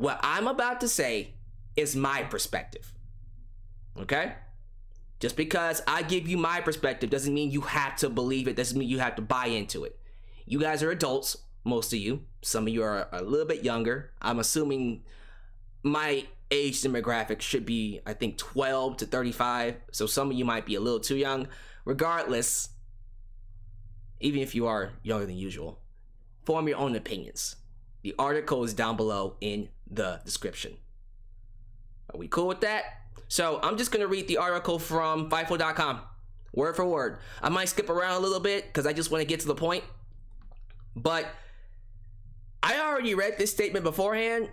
What I'm about to say is my perspective. Okay? Just because I give you my perspective doesn't mean you have to believe it, doesn't mean you have to buy into it. You guys are adults, most of you. Some of you are a little bit younger. I'm assuming my age demographic should be, I think, 12 to 35. So some of you might be a little too young. Regardless, even if you are younger than usual, form your own opinions. The article is down below in the description. Are we cool with that? So I'm just going to read the article from Fightful.com, word for word. I might skip around a little bit because I just want to get to the point. But I already read this statement beforehand.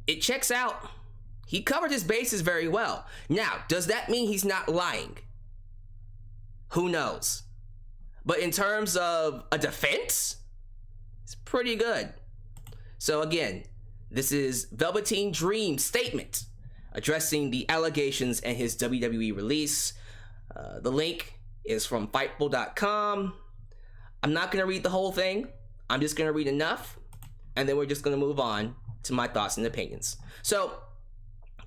It checks out. He covered his bases very well. Now, does that mean he's not lying? Who knows? But in terms of a defense, it's pretty good. So again, this is Velveteen Dream's statement addressing the allegations and his WWE release. The link is from Fightful.com. I'm not going to read the whole thing. I'm just going to read enough, and then we're just going to move on to my thoughts and opinions. So,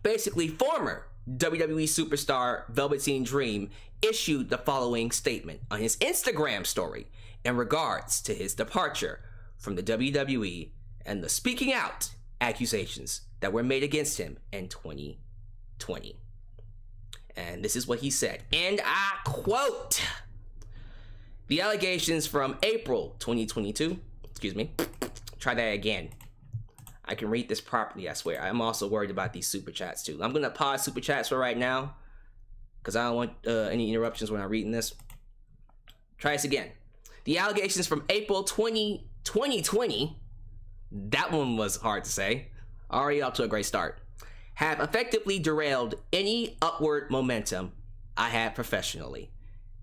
basically, former WWE superstar Velveteen Dream issued the following statement on his Instagram story in regards to his departure from the WWE and the speaking out accusations that were made against him in 2020. And this is what he said, and I quote, "The allegations from April 2022, excuse me, try that again. I can read this properly, I swear. I'm also worried about these super chats too. I'm going to pause super chats for right now because I don't want any interruptions when I'm reading this. Try this again. The allegations from April 2020, that one was hard to say, already off to a great start, have effectively derailed any upward momentum I had professionally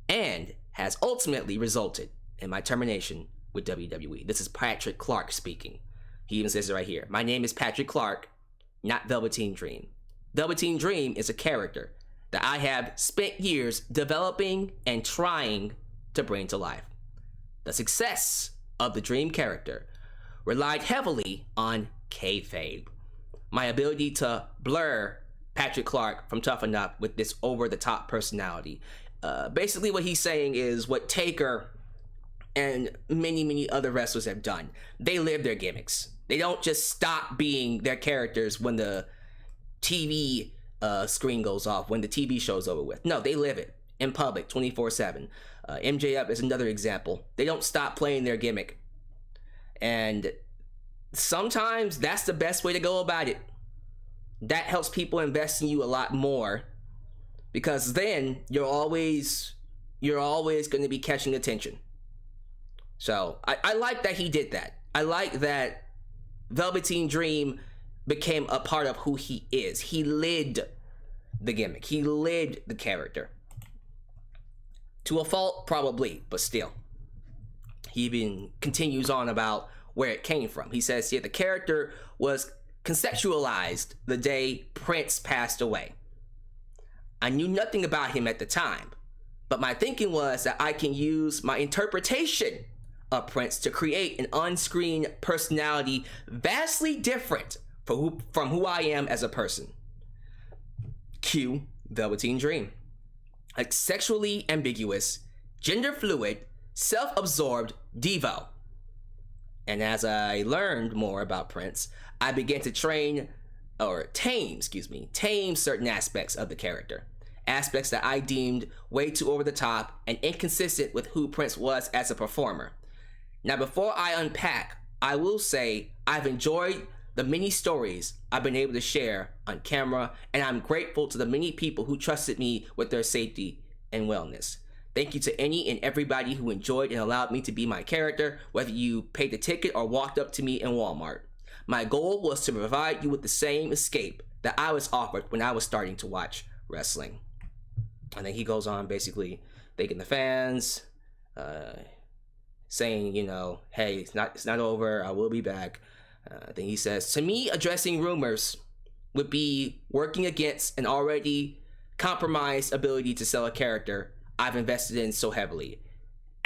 and has ultimately resulted in my termination with WWE." This is Patrick Clark speaking. He even says it right here. "My name is Patrick Clark, not Velveteen Dream. Velveteen Dream is a character that I have spent years developing and trying to bring to life. The success of the Dream character relied heavily on kayfabe. My ability to blur Patrick Clark from Tough Enough with this over-the-top personality." Basically what he's saying is what Taker and many other wrestlers have done. They live their gimmicks. They don't just stop being their characters when the TV screen goes off, when the TV show's over with. No, they live it in public 24/7. MJF is another example. They don't stop playing their gimmick. And sometimes that's the best way to go about it. That helps people invest in you a lot more, because then you're always going to be catching attention. So I like that he did that. I like that Velveteen Dream became a part of who he is. He lived the gimmick. He lived the character. To a fault, probably, but still. He even continues on about where it came from. He says, "Yeah, the character was conceptualized the day Prince passed away. I knew nothing about him at the time, but my thinking was that I can use my interpretation of Prince to create an on-screen personality vastly different from who I am as a person." Cue Velveteen Dream. "A sexually ambiguous, gender fluid, self-absorbed Devo. And as I learned more about Prince, I began to tame certain aspects of the character. Aspects that I deemed way too over the top and inconsistent with who Prince was as a performer. Now, before I unpack, I will say I've enjoyed the many stories I've been able to share on camera, and I'm grateful to the many people who trusted me with their safety and wellness. Thank you to any and everybody who enjoyed and allowed me to be my character, whether you paid the ticket or walked up to me in Walmart. My goal was to provide you with the same escape that I was offered when I was starting to watch wrestling." And then he goes on basically thanking the fans, saying, hey, it's not over, I will be back. Then he says, "To me, addressing rumors would be working against an already compromised ability to sell a character I've invested in so heavily.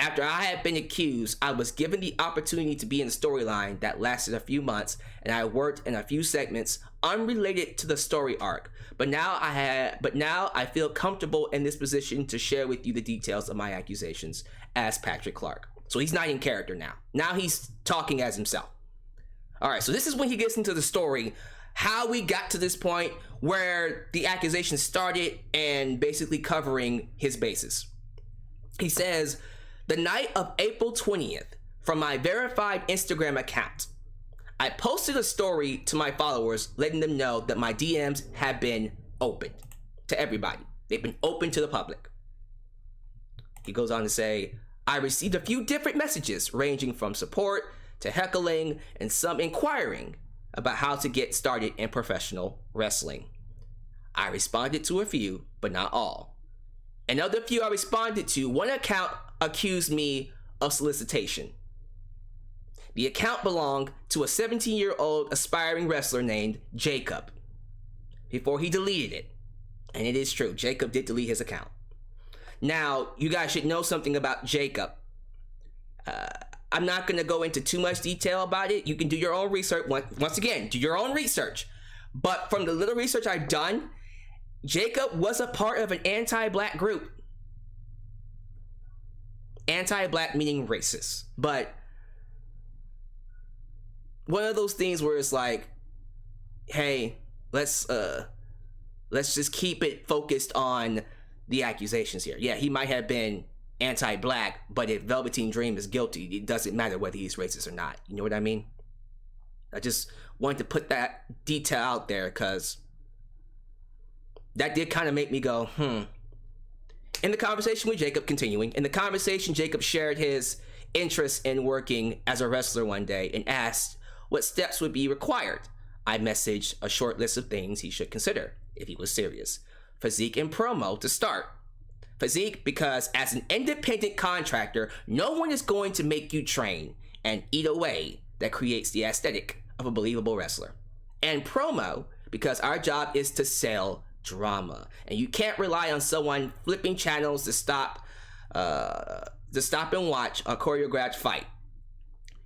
After I had been accused, I was given the opportunity to be in a storyline that lasted a few months, and I worked in a few segments unrelated to the story arc. But now I feel comfortable in this position to share with you the details of my accusations as Patrick Clark. So he's not in character now. Now he's talking as himself. All right, so this is when he gets into the story, how we got to this point where the accusations started and basically covering his bases. He says, the night of April 20th, from my verified Instagram account, I posted a story to my followers letting them know that my DMs have been opened to everybody. They've been open to the public. He goes on to say, I received a few different messages ranging from support to heckling and some inquiring about how to get started in professional wrestling. I responded to a few, but not all. And of the few I responded to, one account accused me of solicitation. The account belonged to a 17-year-old aspiring wrestler named Jacob before he deleted it. And it is true, Jacob did delete his account. Now, you guys should know something about Jacob. I'm not going to go into too much detail about it. You can do your own research. Once again, do your own research. But from the little research I've done, Jacob was a part of an anti-black group. Anti-black meaning racist. But one of those things where it's like, hey, let's just keep it focused on the accusations here. Yeah, he might have been anti-black, but if Velveteen Dream is guilty, it doesn't matter whether he's racist or not. You know what I mean? I just wanted to put that detail out there because that did kind of make me go, In the conversation with Jacob, continuing, in the conversation, Jacob shared his interest in working as a wrestler one day and asked what steps would be required. I messaged a short list of things he should consider if he was serious. Physique and promo to start. Physique, because as an independent contractor, no one is going to make you train and eat away that creates the aesthetic of a believable wrestler. And promo, because our job is to sell drama, and you can't rely on someone flipping channels to stop and watch a choreographed fight.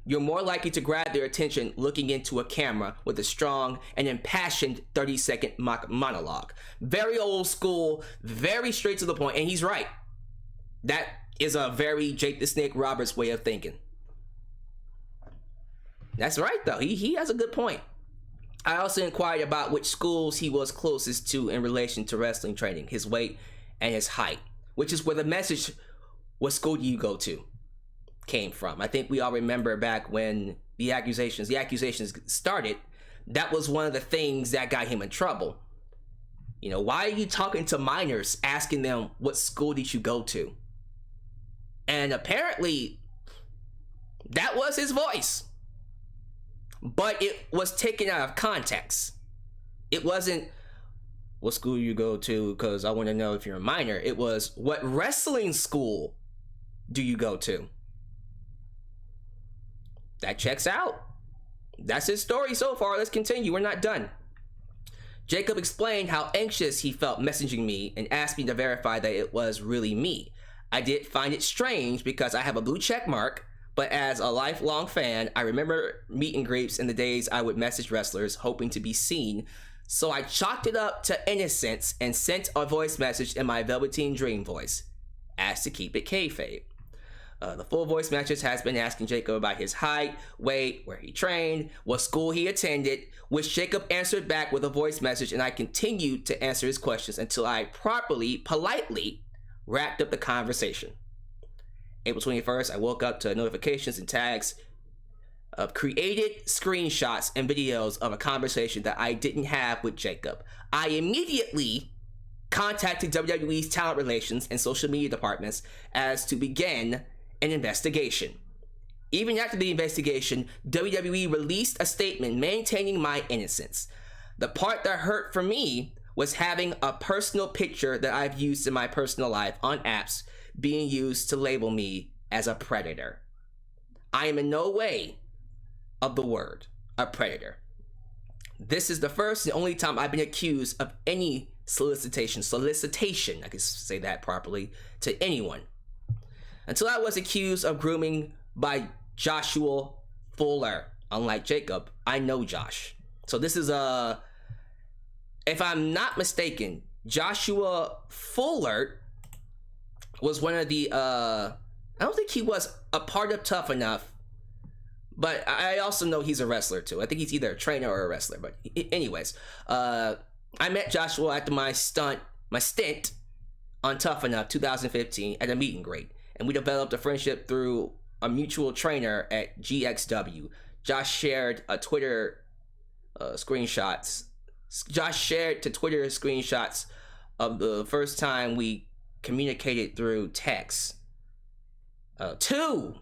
You're more likely to grab their attention looking into a camera with a strong and impassioned 30-second monologue. Very old school, very straight to the point, and he's right. That is a very Jake the Snake Roberts way of thinking. That's right, though. He has a good point. I also inquired about which schools he was closest to in relation to wrestling training, his weight, and his height, which is where the message, what school do you go to, came from. I think we all remember back when the accusations started, that was one of the things that got him in trouble. You know, why are you talking to minors, asking them what school did you go to? And apparently, that was his voice. But it was taken out of context. It wasn't, what school you go to, because I want to know if you're a minor. It was, what wrestling school do you go to? That checks out. That's his story so far. Let's continue. We're not done. Jacob explained how anxious he felt messaging me and asked me to verify that it was really me. I did find it strange because I have a blue check mark, but as a lifelong fan, I remember meet and greets in the days I would message wrestlers hoping to be seen. So I chalked it up to innocence and sent a voice message in my Velveteen Dream voice, asked to keep it kayfabe. The full voice message has been asking Jacob about his height, weight, where he trained, what school he attended, which Jacob answered back with a voice message, and I continued to answer his questions until I politely wrapped up the conversation. April 21st, I woke up to notifications and tags of created screenshots and videos of a conversation that I didn't have with Jacob. I immediately contacted WWE's talent relations and social media departments as to begin an investigation. Even after the investigation, WWE released a statement maintaining my innocence. The part that hurt for me was having a personal picture that I've used in my personal life on apps being used to label me as a predator. I am in no way of the word a predator. This is the first and only time I've been accused of any solicitation, I can say that properly, to anyone. until I was accused of grooming by Joshua Fuller. Unlike Jacob, I know Josh. So this is if I'm not mistaken, Joshua Fuller was one of the I don't think he was a part of Tough Enough, but I also know he's a wrestler too. I think he's either a trainer or a wrestler. But anyways, I met Joshua after my stint on Tough Enough 2015 at a meet and greet, and we developed a friendship through a mutual trainer at GXW. Josh shared a Twitter screenshots. Josh shared to Twitter screenshots of the first time we communicated through text. Shared 2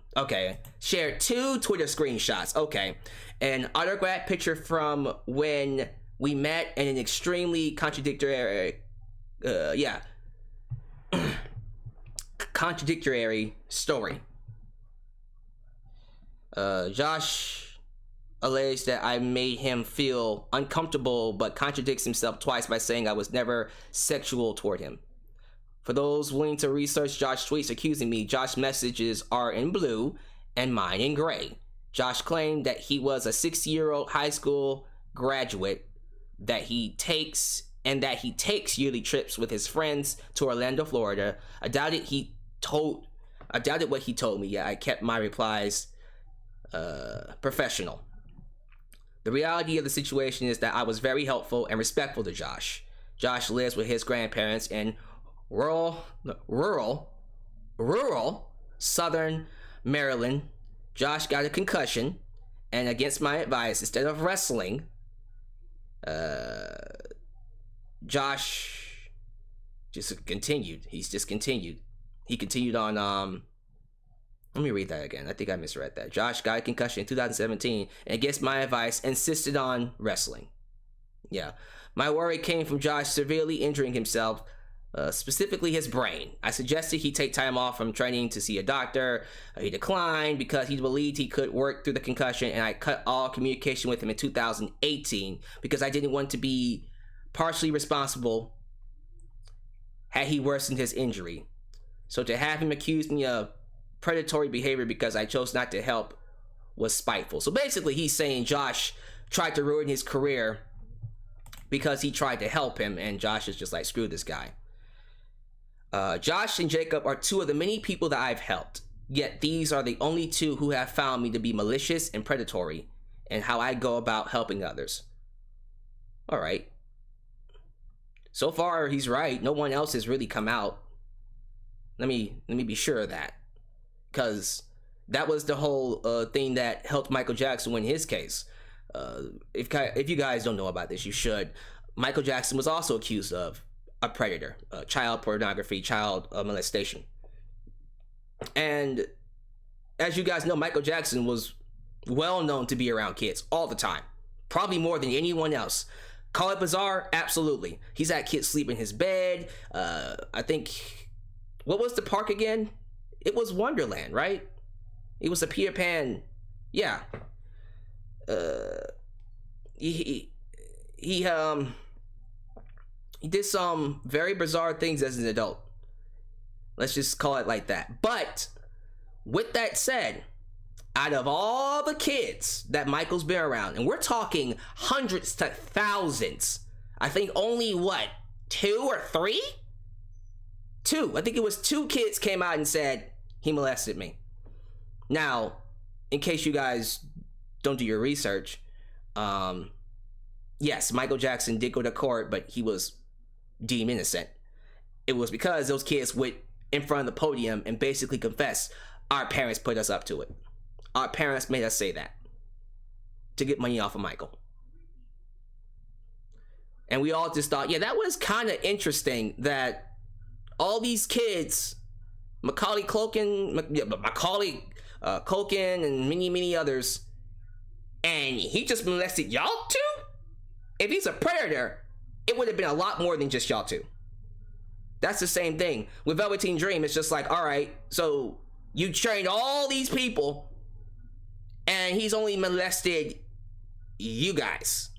Twitter screenshots. Okay, an autograph picture from when we met, and an extremely contradictory, contradictory story. Josh alleged that I made him feel uncomfortable, but contradicts himself twice by saying I was never sexual toward him. For those willing to research Josh tweets accusing me, Josh's messages are in blue and mine in gray. Josh claimed that he was a 60-year-old high school graduate, that he takes yearly trips with his friends to Orlando, Florida. I doubted what he told me. Yeah, I kept my replies professional. The reality of the situation is that I was very helpful and respectful to Josh. Josh lives with his grandparents in rural Southern Maryland. Josh got a concussion, and against my advice, instead of wrestling, Josh just continued. He continued on, let me read that again. I think I misread that. Josh got a concussion in 2017, and against my advice, insisted on wrestling. Yeah. My worry came from Josh severely injuring himself, specifically his brain. I suggested he take time off from training to see a doctor. He declined because he believed he could work through the concussion, and I cut all communication with him in 2018 because I didn't want to be partially responsible had he worsened his injury. So to have him accuse me of predatory behavior because I chose not to help was spiteful. So basically he's saying Josh tried to ruin his career because he tried to help him, and Josh is just like, screw this guy. Josh and Jacob are 2 of the many people that I've helped, yet these are the only 2 who have found me to be malicious and predatory in how I go about helping others. All right. So far he's right. No one else has really come out. Let me be sure of that, because that was the whole thing that helped Michael Jackson win his case. If you guys don't know about this, you should. Michael Jackson was also accused of a predator, child pornography, child molestation. And as you guys know, Michael Jackson was well known to be around kids all the time, probably more than anyone else. Call it bizarre? Absolutely. He's had kids sleep in his bed. I think, what was the park again? It was Wonderland, right? It was a Peter Pan. Yeah. He did some very bizarre things as an adult. Let's just call it like that. But with that said, out of all the kids that Michael's been around, and we're talking hundreds to thousands, I think only 2 or 3? 2. I think it was 2 kids came out and said he molested me. Now, in case you guys don't do your research, yes, Michael Jackson did go to court, but he was deemed innocent. It was because those kids went in front of the podium and basically confessed, our parents put us up to it. Our parents made us say that to get money off of Michael. And we all just thought, yeah, that was kind of interesting that all these kids, Macaulay Culkin, and many others, and he just molested y'all 2? If he's a predator, it would have been a lot more than just y'all 2. That's the same thing with Velveteen Dream. It's just like, all right, so you trained all these people and he's only molested you guys.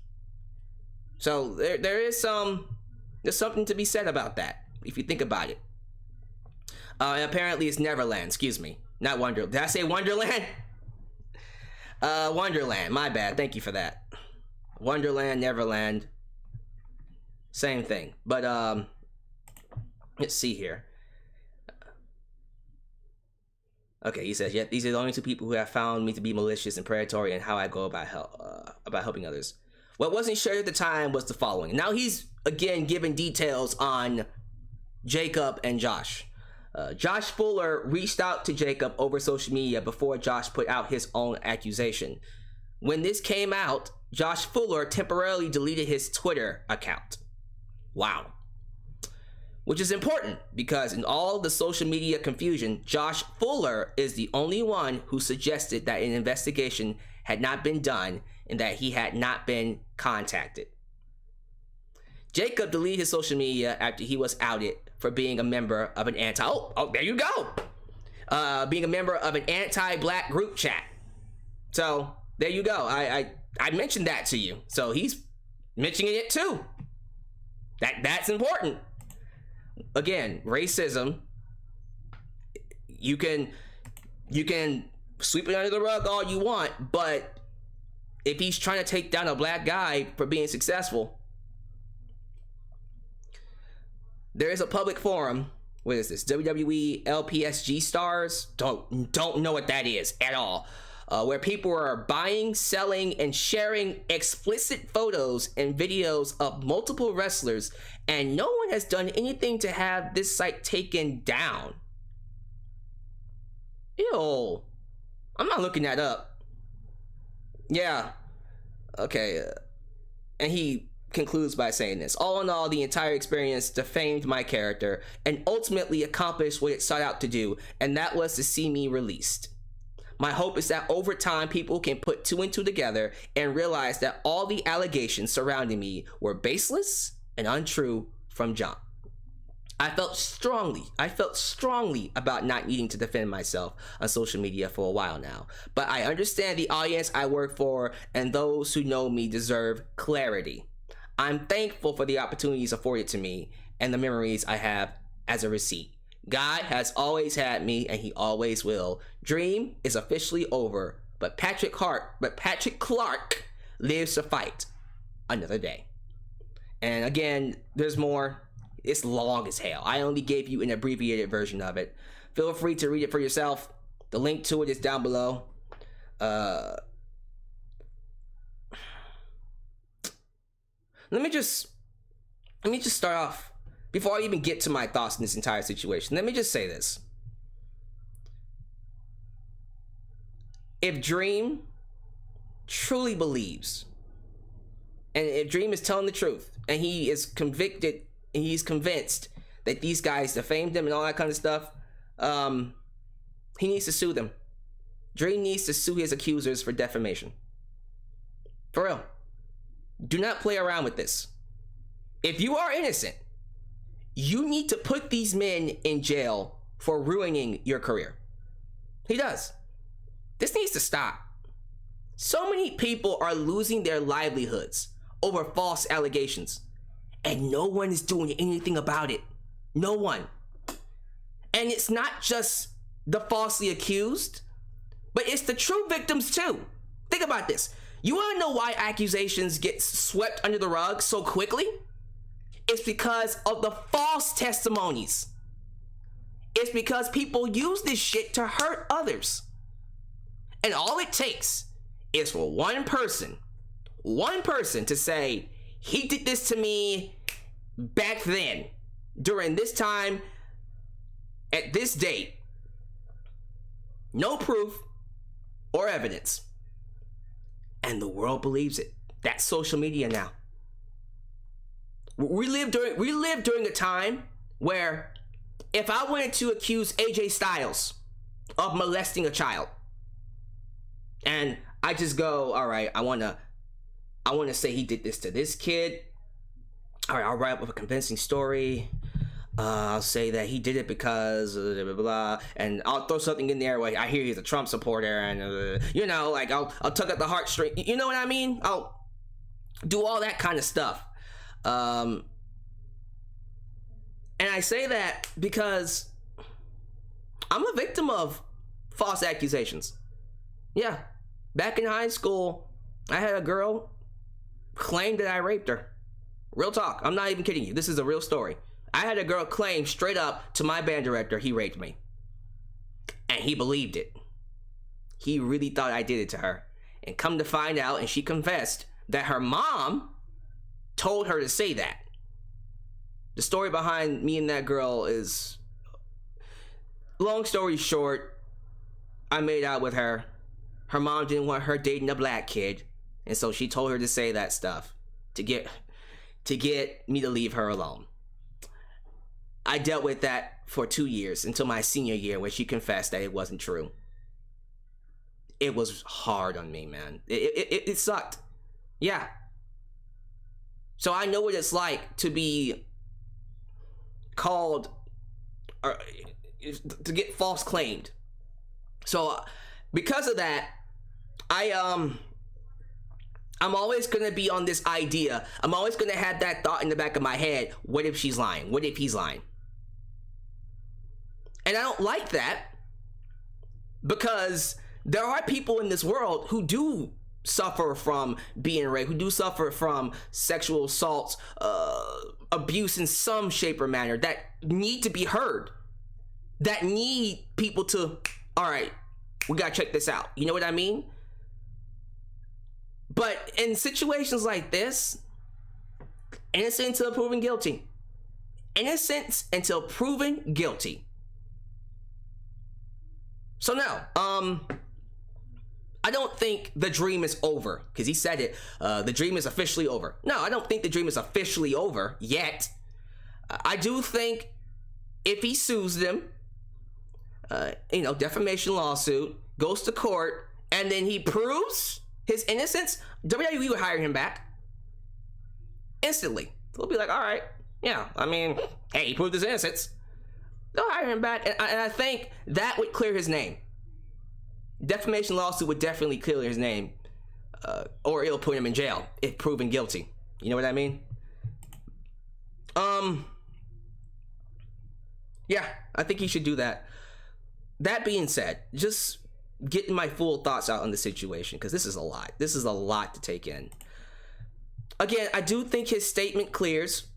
So there's something to be said about that, if you think about it. Apparently it's Neverland. Excuse me, not Wonderland. Did I say Wonderland? Wonderland. My bad. Thank you for that. Wonderland, Neverland, same thing. But let's see here. Okay, he says, "Yet these are the only two people who have found me to be malicious and predatory in how I go about helping others. What wasn't shared at the time was the following." Now he's again giving details on Jacob and Josh. Josh Fuller reached out to Jacob over social media before Josh put out his own accusation. When this came out, Josh Fuller temporarily deleted his Twitter account. Wow. Which is important because in all the social media confusion, Josh Fuller is the only one who suggested that an investigation had not been done and that he had not been contacted. Jacob deleted his social media after he was outed for being a member of an there you go. Being a member of an anti-black group chat. So there you go. I mentioned that to you. So he's mentioning it too. That's important. Again, racism. You can sweep it under the rug all you want, but if he's trying to take down a black guy for being successful, there is a public forum. What is this? WWE LPSG stars? Don't know what that is at all. Where people are buying, selling, and sharing explicit photos and videos of multiple wrestlers, and no one has done anything to have this site taken down. Ew. I'm not looking that up. Yeah. Okay. And he concludes by saying this: all in all, the entire experience defamed my character and ultimately accomplished what it sought out to do, and that was to see me released. My hope is that over time, people can put two and two together and realize that all the allegations surrounding me were baseless and untrue from jump. I felt strongly about not needing to defend myself on social media for a while now, but I understand the audience I work for and those who know me deserve clarity. I'm thankful for the opportunities afforded to me and the memories I have as a receipt. God has always had me, and he always will. Dream is officially over, but Patrick Clark lives to fight another day. And again, there's more. It's long as hell. I only gave you an abbreviated version of it. Feel free to read it for yourself. The link to it is down below. Let me just start off. Before I even get to my thoughts in this entire situation, let me just say this. If Dream truly believes, and if Dream is telling the truth, and he is convicted, and he's convinced that these guys defamed him and all that kind of stuff, he needs to sue them. Dream needs to sue his accusers for defamation. For real. Do not play around with this. If you are innocent, you need to put these men in jail for ruining your career. He does. This needs to stop. So many people are losing their livelihoods over false allegations, and no one is doing anything about it. No one. And it's not just the falsely accused, but it's the true victims too. Think about this. You want to know why accusations get swept under the rug so quickly? It's because of the false testimonies. It's because people use this shit to hurt others. And all it takes is for one person to say, he did this to me back then, during this time, at this date. No proof or evidence. And the world believes it. That's social media now. We live during a time where if I wanted to accuse AJ Styles of molesting a child, and I just go, all right, I want to say he did this to this kid. All right, I'll write up a convincing story. I'll say that he did it because blah, blah, blah, and I'll throw something in there where I hear he's a Trump supporter, and like I'll tug at the heartstring. You know what I mean? I'll do all that kind of stuff. And I say that because I'm a victim of false accusations. Yeah. Back in high school, I had a girl claim that I raped her. Real talk. I'm not even kidding you. This is a real story. I had a girl claim straight up to my band director he raped me. And he believed it. He really thought I did it to her. And come to find out, and she confessed, that her mom told her to say that. The story behind me and that girl is, long story short, I made out with her. Her mom didn't want her dating a black kid, and so she told her to say that stuff to get me to leave her alone. I dealt with that for 2 years until my senior year, when she confessed that it wasn't true. It was hard on me, man. It sucked. Yeah. So I know what it's like to be called, or to get false claimed. So because of that, I'm always gonna be on this idea. I'm always gonna have that thought in the back of my head. What if she's lying? What if he's lying? And I don't like that, because there are people in this world who do suffer from being raped, who do suffer from sexual assaults, abuse in some shape or manner, that need to be heard, that need people to, all right, we gotta check this out. You know what I mean? But in situations like this, innocent until proven guilty. Innocent until proven guilty. So no, I don't think the dream is over, because he said it. The dream is officially over. No, I don't think the dream is officially over yet. I do think if he sues them, defamation lawsuit, goes to court, and then he proves his innocence, WWE would hire him back instantly. They'll be like, all right, yeah, I mean, hey, he proved his innocence. They'll hire him back, and I think that would clear his name. Defamation lawsuit would definitely clear his name, or it'll put him in jail if proven guilty. You know what I mean? Yeah, I think he should do that. That being said, just getting my full thoughts out on the situation, because this is a lot. This is a lot to take in. Again, I do think his statement clears.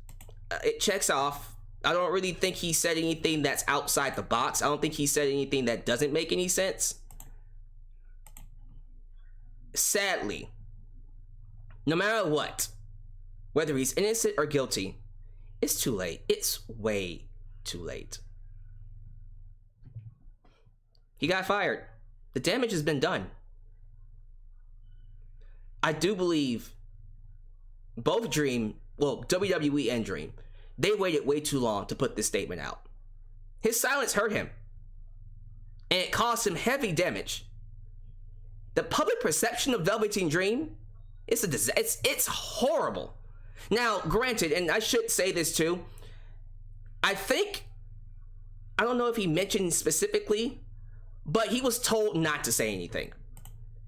It checks off. I don't really think he said anything that's outside the box. I don't think he said anything that doesn't make any sense. Sadly, no matter what, whether he's innocent or guilty, it's too late. It's way too late. He got fired. The damage has been done. I do believe both WWE and Dream, they waited way too long to put this statement out. His silence hurt him, and it caused him heavy damage. The public perception of Velveteen Dream, it's horrible. Now, granted, and I should say this too, I don't know if he mentioned specifically, but he was told not to say anything.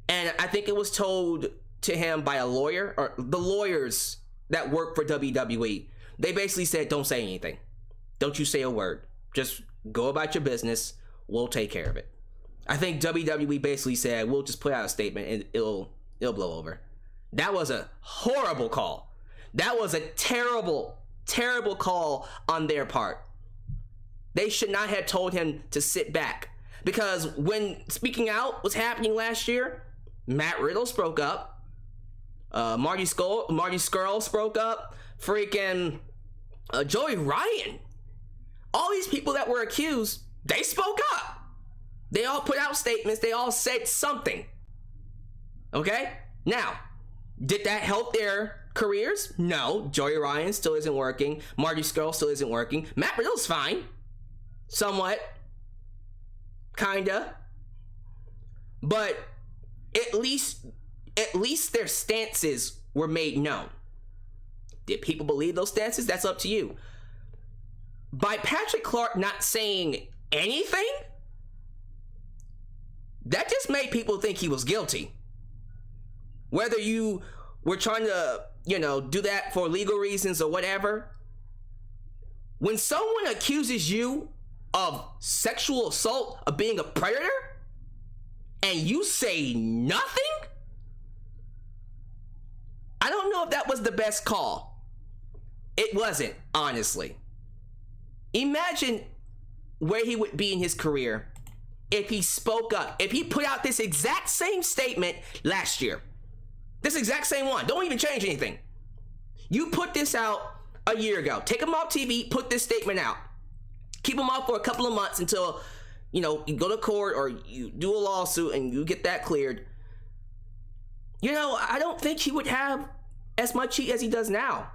And I think it was told to him by a lawyer, or the lawyers that work for WWE. They basically said, don't say anything. Don't you say a word. Just go about your business. We'll take care of it. I think WWE basically said, we'll just put out a statement and it'll blow over. That was a horrible call. That was a terrible, terrible call on their part. They should not have told him to sit back. Because when speaking out was happening last year, Matt Riddle spoke up. Marty Scurll spoke up. Freaking Joey Ryan. All these people that were accused, they spoke up. They all put out statements. They all said something. Okay? Now, did that help their careers? No. Joey Ryan still isn't working. Marty Scurll still isn't working. Matt Riddle's fine. Somewhat. Kinda. But at least their stances were made known. Did people believe those stances? That's up to you. By Patrick Clark not saying anything, that just made people think he was guilty. Whether you were trying to, do that for legal reasons or whatever, when someone accuses you of sexual assault, of being a predator, and you say nothing? I don't know if that was the best call. It wasn't, honestly. Imagine where he would be in his career if he spoke up, if he put out this exact same statement last year. This exact same one. Don't even change anything. You put this out a year ago. Take him off TV, put this statement out. Keep him off for a couple of months until, you go to court or you do a lawsuit and you get that cleared. I don't think he would have as much heat as he does now.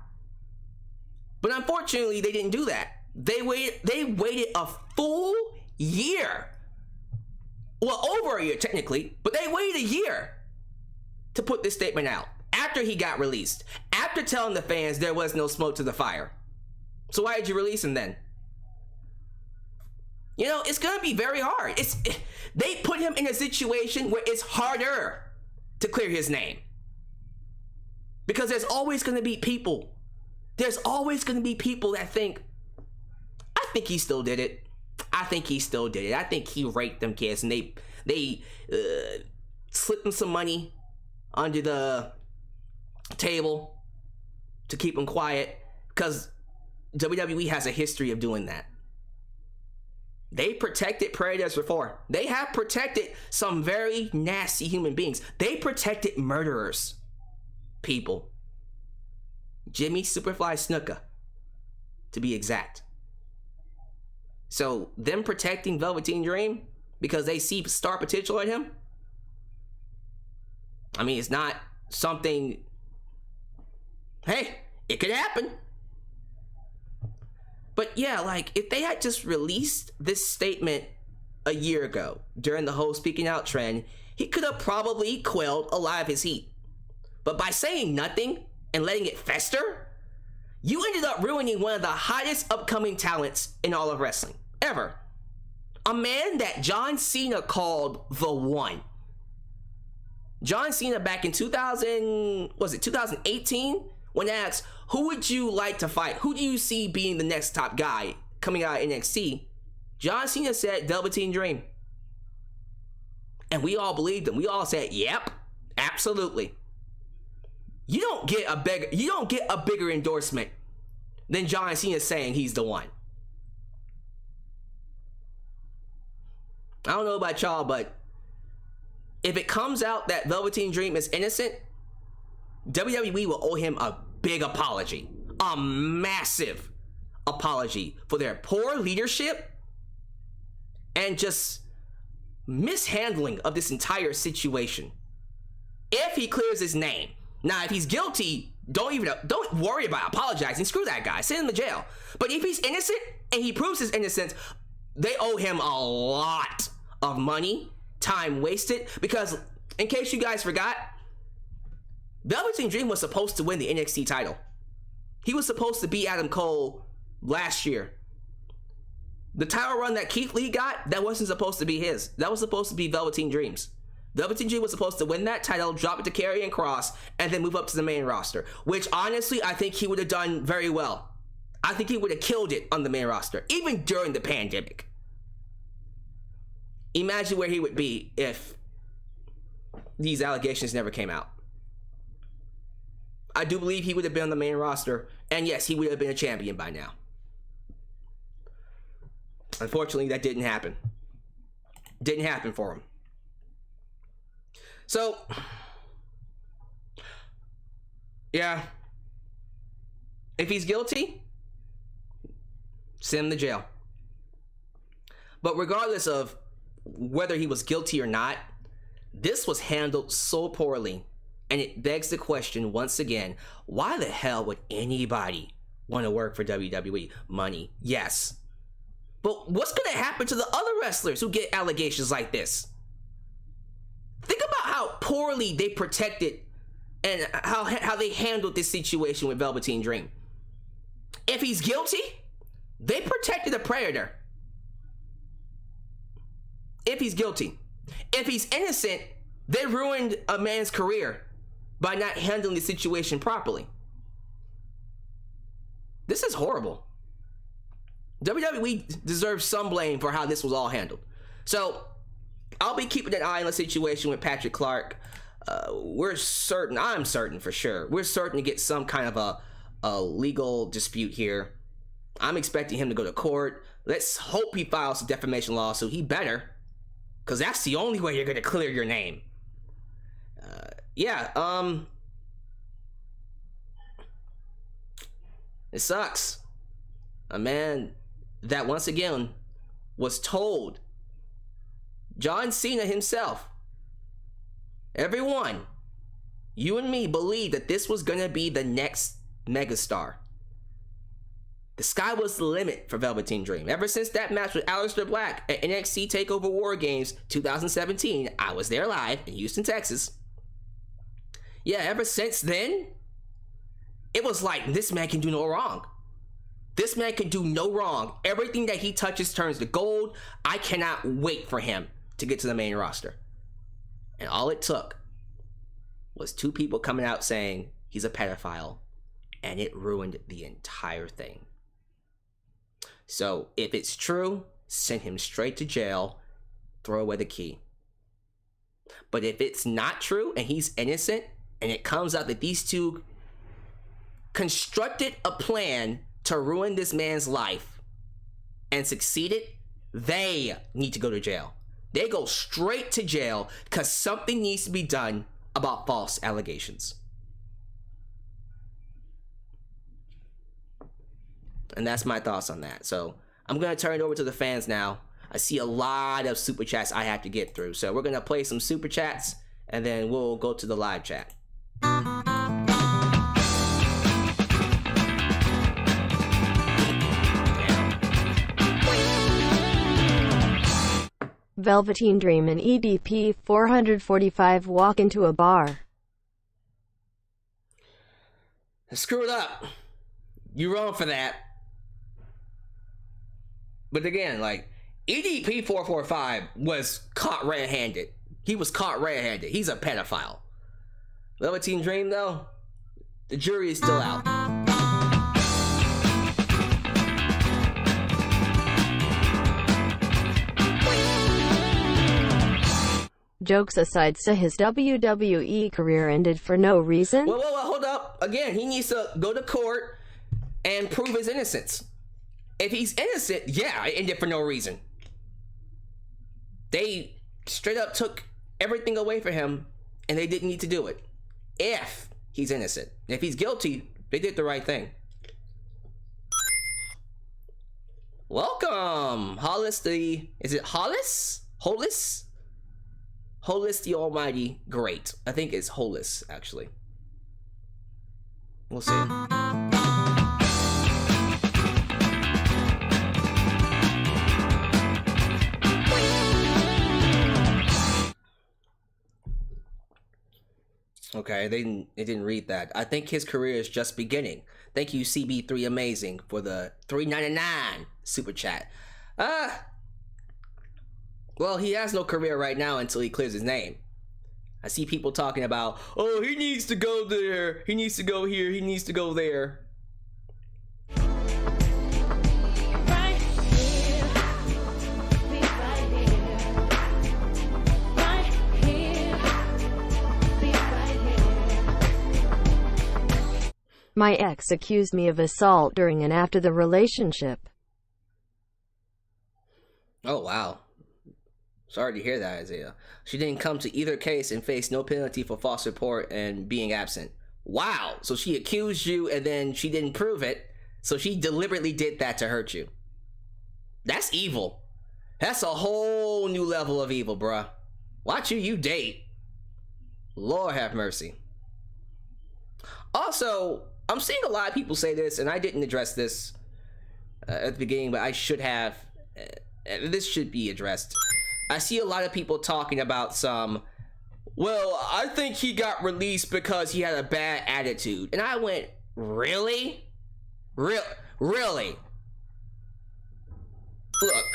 But unfortunately, they didn't do that. They waited a full year. Well, over a year technically, but they waited a year to put this statement out after he got released, after telling the fans there was no smoke to the fire. So why did you release him then? It's gonna be very hard. They put him in a situation where it's harder to clear his name, because there's always gonna be people. There's always gonna be people that think, I think he still did it. I think he still did it. I think he raped them kids, and they slipped him some money under the table to keep him quiet, because WWE has a history of doing that. They protected predators before. They have protected some very nasty human beings. They protected murderers, people. Jimmy Superfly Snuka, to be exact. So them protecting Velveteen Dream because they see star potential in him, I mean, it's not something, hey, it could happen. But yeah, if they had just released this statement a year ago during the whole speaking out trend, he could have probably quelled a lot of his heat. But by saying nothing and letting it fester, you ended up ruining one of the hottest upcoming talents in all of wrestling ever. A man that John Cena called the One. John Cena back in 2018, when asked, who would you like to fight? Who do you see being the next top guy coming out of NXT? John Cena said Velveteen Dream. And we all believed him. We all said, yep, absolutely. You don't get a bigger endorsement than John Cena saying he's the one. I don't know about y'all, but if it comes out that Velveteen Dream is innocent, WWE will owe him a big apology. A massive apology for their poor leadership and just mishandling of this entire situation. If he clears his name. Now, if he's guilty, don't worry about apologizing. Screw that guy. Send him to jail. But if he's innocent and he proves his innocence, they owe him a lot of money, time wasted, because in case you guys forgot, Velveteen Dream was supposed to win the NXT title. He was supposed to beat Adam Cole last year. The title run that Keith Lee got, that wasn't supposed to be his. That was supposed to be Velveteen Dream's. Velveteen Dream was supposed to win that title, drop it to Karrion Kross, and then move up to the main roster, which honestly, I think he would have done very well. I think he would have killed it on the main roster, even during the pandemic. Imagine where he would be if these allegations never came out. I do believe he would have been on the main roster, and yes, he would have been a champion by now. Unfortunately, that didn't happen. Didn't happen for him. So, yeah. If he's guilty, send him to jail. But regardless of whether he was guilty or not, this was handled so poorly. And it begs the question once again, why the hell would anybody want to work for WWE? Money, yes. But what's going to happen to the other wrestlers who get allegations like this? Think about how poorly they protected and how they handled this situation with Velveteen Dream. If he's guilty, they protected a predator. If he's guilty. If he's innocent, they ruined a man's career by not handling the situation properly. This is horrible. WWE deserves some blame for how this was all handled. So I'll be keeping an eye on the situation with Patrick Clark. I'm certain for sure, we're certain to get some kind of a legal dispute here. I'm expecting him to go to court. Let's hope he files a defamation lawsuit. He better, because that's the only way you're going to clear your name. It sucks. A man that once again was told, John Cena himself, everyone, you and me, believed that this was going to be the next megastar. The sky was the limit for Velveteen Dream. Ever since that match with Aleister Black at NXT TakeOver War Games 2017, I was there live in Houston, Texas. Yeah, ever since then, it was like, this man can do no wrong. This man can do no wrong. Everything that he touches turns to gold. I cannot wait for him to get to the main roster. And all it took was two people coming out saying he's a pedophile, and it ruined the entire thing. So if it's true, send him straight to jail, throw away the key. But if it's not true and he's innocent, and it comes out that these two constructed a plan to ruin this man's life and succeeded, they need to go to jail. They go straight to jail because something needs to be done about false allegations. And that's my thoughts on that. So I'm going to turn it over to the fans now. I see a lot of super chats I have to get through. So we're going to play some super chats and then we'll go to the live chat. Velveteen Dream and EDP 445 walk into a bar. Screw it up. You're wrong for that. But again, like, EDP 445 was caught red-handed. He was caught red-handed. He's a pedophile. Velveteen Dream, though, the jury is still out. Jokes aside, so his WWE career ended for no reason? Well, hold up. Again, he needs to go to court and prove his innocence. If he's innocent, yeah, it ended for no reason. They straight up took everything away from him, and they didn't need to do it. If he's innocent. If he's guilty, they did the right thing. Welcome, Hollis the... Is it Hollis? Hollis? Hollis the Almighty Great. I think it's Hollis, actually. We'll see. Okay, it didn't read that. I think his career is just beginning. Thank you, CB3 Amazing, for the $3.99 super chat. Well, he has no career right now until he clears his name. I see people talking about, oh, he needs to go there, he needs to go here, he needs to go there. My ex accused me of assault during and after the relationship. Oh, wow. Sorry to hear that, Isaiah. She didn't come to either case and face no penalty for false report and being absent. Wow. So she accused you and then she didn't prove it. So she deliberately did that to hurt you. That's evil. That's a whole new level of evil, bruh. Watch who you date. Lord have mercy. Also, I'm seeing a lot of people say this, and I didn't address this at the beginning, but I should have. This should be addressed. I see a lot of people talking about well, I think he got released because he had a bad attitude. And I went, really? Really? Look.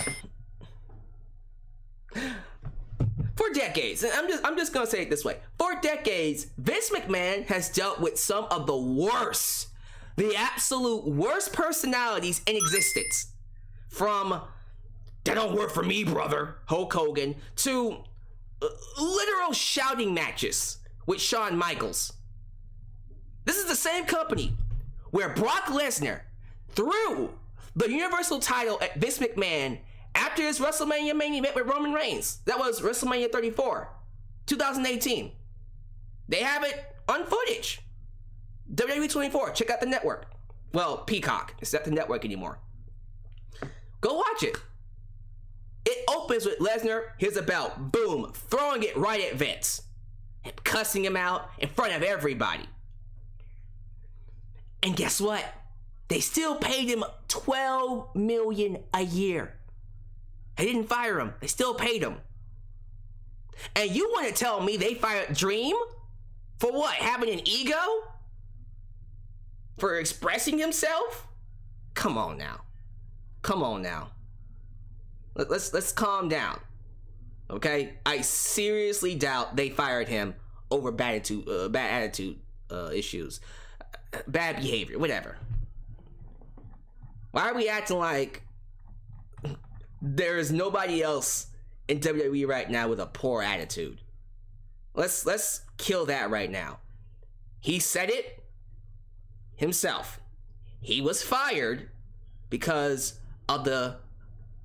For decades, and I'm just gonna say it this way. For decades, Vince McMahon has dealt with some of the worst, the absolute worst personalities in existence. from "that don't work for me, brother" Hulk Hogan to literal shouting matches with Shawn Michaels. This is the same company where Brock Lesnar threw the Universal title at Vince McMahon after his WrestleMania main event with Roman Reigns. That was WrestleMania 34, 2018. They have it on footage. WWE 24, check out the network. Well, Peacock, it's not the network anymore. Go watch it. It opens with Lesnar, here's a belt, boom, throwing it right at Vince, and cussing him out in front of everybody. And guess what? They still paid him $12 million a year. They didn't fire him. They still paid him. And you want to tell me they fired Dream for what? Having an ego? For expressing himself? Come on now. Come on now. Let's calm down. Okay? I seriously doubt they fired him over bad attitude issues. Bad behavior, whatever. Why are we acting like there is nobody else in WWE right now with a poor attitude? Let's kill that right now. He said it himself. He was fired because of the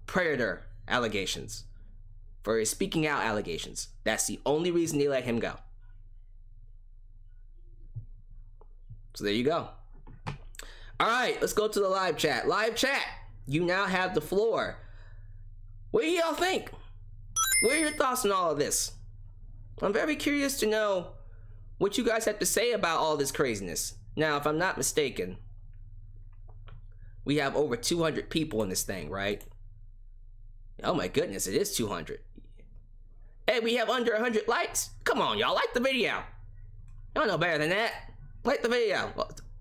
Predator allegations, for his speaking out allegations. That's the only reason they let him go. So there you go. All right, let's go to the live chat. Live chat, you now have the floor. What do y'all think? What are your thoughts on all of this? I'm very curious to know what you guys have to say about all this craziness. Now, if I'm not mistaken, we have over 200 people in this thing, right? Oh my goodness, it is 200. Hey, we have under 100 likes. Come on, y'all, like the video. Y'all know better than that. Like the video.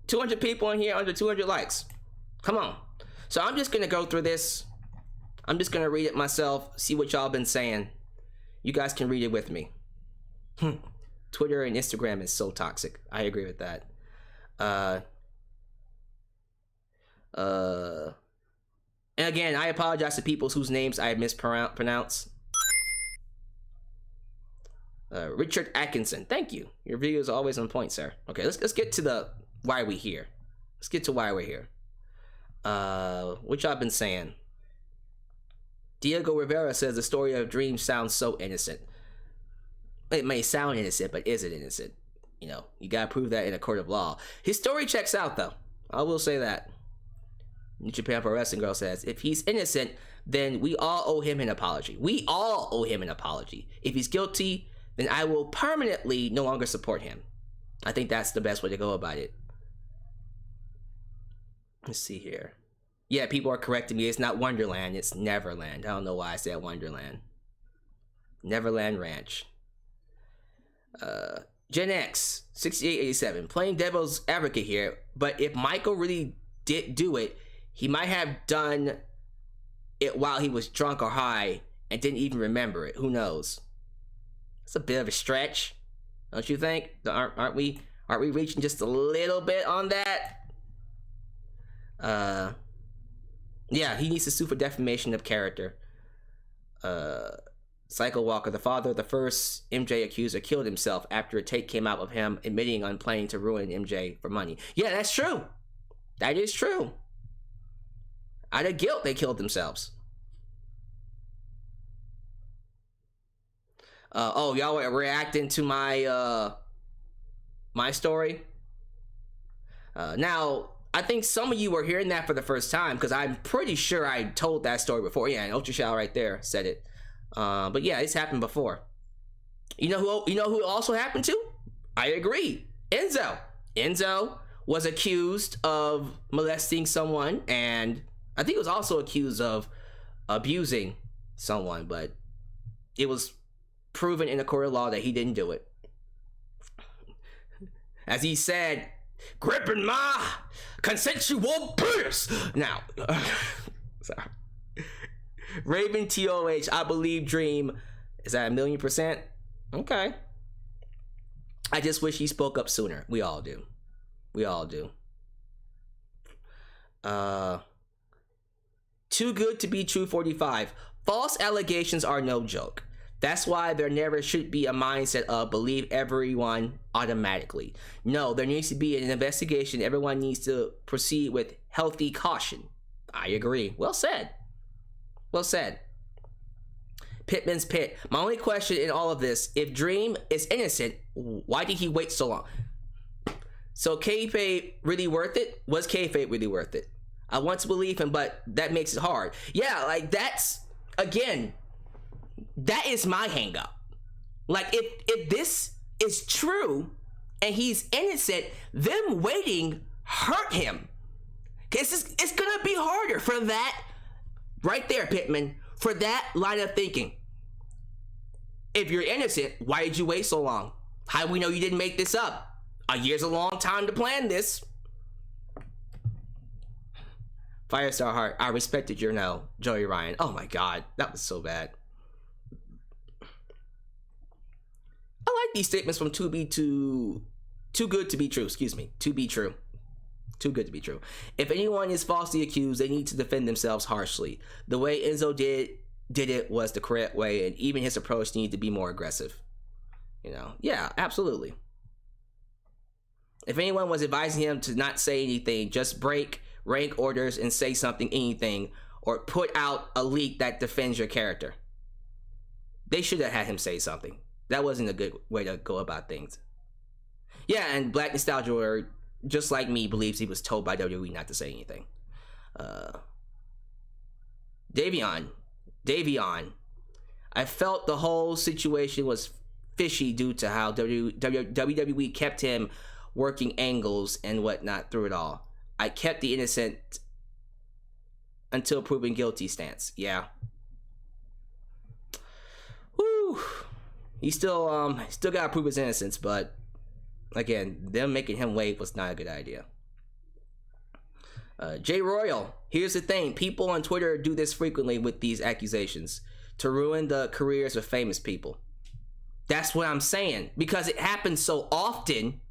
200 people in here, under 200 likes. Come on. So I'm just gonna go through this. I'm just gonna read it myself, see what y'all been saying. You guys can read it with me. Twitter and Instagram is so toxic. I agree with that. And again, I apologize to people whose names I mispronounce. Richard Atkinson, thank you. Your video is always on point, sir. Okay, let's get to the why we here. Let's get to why we're here. What y'all been saying? Diego Rivera says the story of Dream sounds so innocent. It may sound innocent, but is it innocent? You know, you gotta prove that in a court of law. His story checks out, though. I will say that. New Japan Pro Wrestling Girl says, if he's innocent, then we all owe him an apology. We all owe him an apology. If he's guilty, then I will permanently no longer support him. I think that's the best way to go about it. Let's see here. Yeah, people are correcting me. It's not Wonderland, it's Neverland. I don't know why I said Wonderland. Neverland Ranch. Gen X 6887, playing devil's advocate here, but if Michael really did do it, he might have done it while he was drunk or high and didn't even remember it. Who knows? It's a bit of a stretch, don't you think? Aren't we reaching just a little bit on that? Yeah, he needs to sue for defamation of character. Psycho Walker, the father of the first MJ accuser, killed himself after a tape came out of him admitting on planning to ruin MJ for money. Yeah, that's true. That is true. Out of guilt, they killed themselves. Oh, y'all were reacting to my my story. Now, I think some of you were hearing that for the first time because I'm pretty sure I told that story before. Yeah, and Ultra Shao right there said it. But yeah, it's happened before. You know who it also happened to? I agree. Enzo. Enzo was accused of molesting someone, and I think he was also accused of abusing someone, but it was proven in a court of law that he didn't do it. As he said, gripping my consensual penis. Now, sorry. Raven TOH, I believe Dream. Is that 1,000,000%? Okay. I just wish he spoke up sooner. We all do. We all do. Too good to be true 45. False allegations are no joke. That's why there never should be a mindset of believe everyone automatically. No, there needs to be an investigation. Everyone needs to proceed with healthy caution. I agree. Well said. Well said. Pittman's Pit. My only question in all of this, if Dream is innocent, why did he wait so long? So kayfabe really worth it? Was kayfabe really worth it? I want to believe him, but that makes it hard. Yeah, like that's, again, that is my hang up. Like if this is true and he's innocent, them waiting hurt him. It's gonna be harder for that right there, Pittman, for that line of thinking. If you're innocent, why did you wait so long? How do we know you didn't make this up? A year's a long time to plan this. Firestar Heart, I respected your no, Joey Ryan. Oh my god, that was so bad. I like these statements from too good to be true, excuse me, to be true. Too good to be true. If anyone is falsely accused, they need to defend themselves harshly. The way Enzo did it was the correct way, and even his approach needed to be more aggressive. You know, yeah, absolutely. If anyone was advising him to not say anything, just break rank orders and say something, anything, or put out a leak that defends your character. They should have had him say something. That wasn't a good way to go about things. Yeah, and Black Nostalgia, just like me, believes he was told by WWE not to say anything. Davion. I felt the whole situation was fishy due to how WWE kept him working angles and whatnot through it all. I kept the innocent until proven guilty stance. Yeah. Whew. He still gotta prove his innocence, but again, them making him wait was not a good idea. Jay Royal, here's the thing. People on Twitter do this frequently with these accusations to ruin the careers of famous people. That's what I'm saying. Because it happens so often,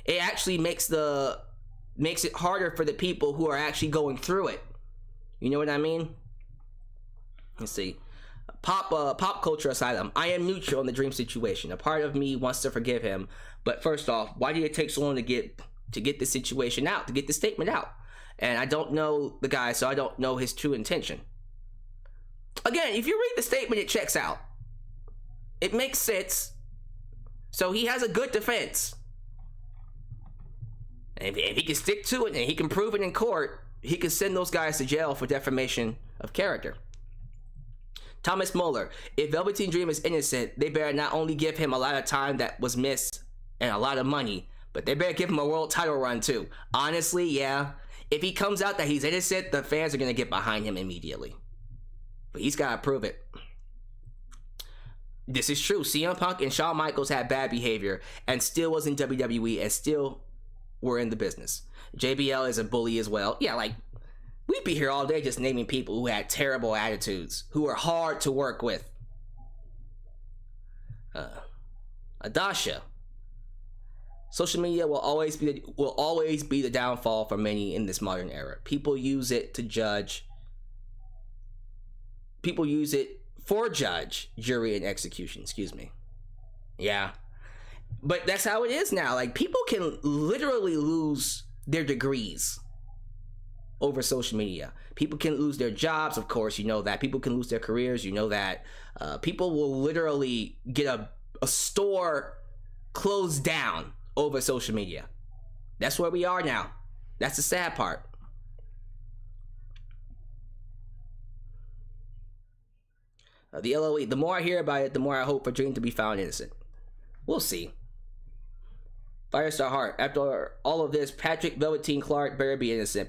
it actually makes it harder for the people who are actually going through it. You know what I mean? Let's see. Pop culture asylum. I am neutral in the Dream situation. A part of me wants to forgive him, but first off, why did it take so long to get the situation out, to get the statement out? And I don't know the guy, so I don't know his true intention. Again, if you read the statement, it checks out. It makes sense. So he has a good defense. And if he can stick to it and he can prove it in court, he can send those guys to jail for defamation of character. Thomas Muller, if Velveteen Dream is innocent, they better not only give him a lot of time that was missed and a lot of money, but they better give him a world title run too. Honestly, yeah. If he comes out that he's innocent, the fans are going to get behind him immediately. But he's got to prove it. This is true. CM Punk and Shawn Michaels had bad behavior and still was in WWE and still were in the business. JBL is a bully as well. Yeah, like, we'd be here all day just naming people who had terrible attitudes, who were hard to work with. Adasha. Social media will always be the downfall for many in this modern era. People use it to judge. People use it for judge, jury, and execution. Excuse me. Yeah. But that's how it is now. Like, people can literally lose their degrees over social media. People can lose their jobs, of course, you know that. People can lose their careers, you know that. People will literally get a store closed down over social media. That's where we are now. That's the sad part. The LOE, the more I hear about it, the more I hope for Dream to be found innocent. We'll see. Firestar Heart, after all of this, Patrick Velveteen Clark better be innocent.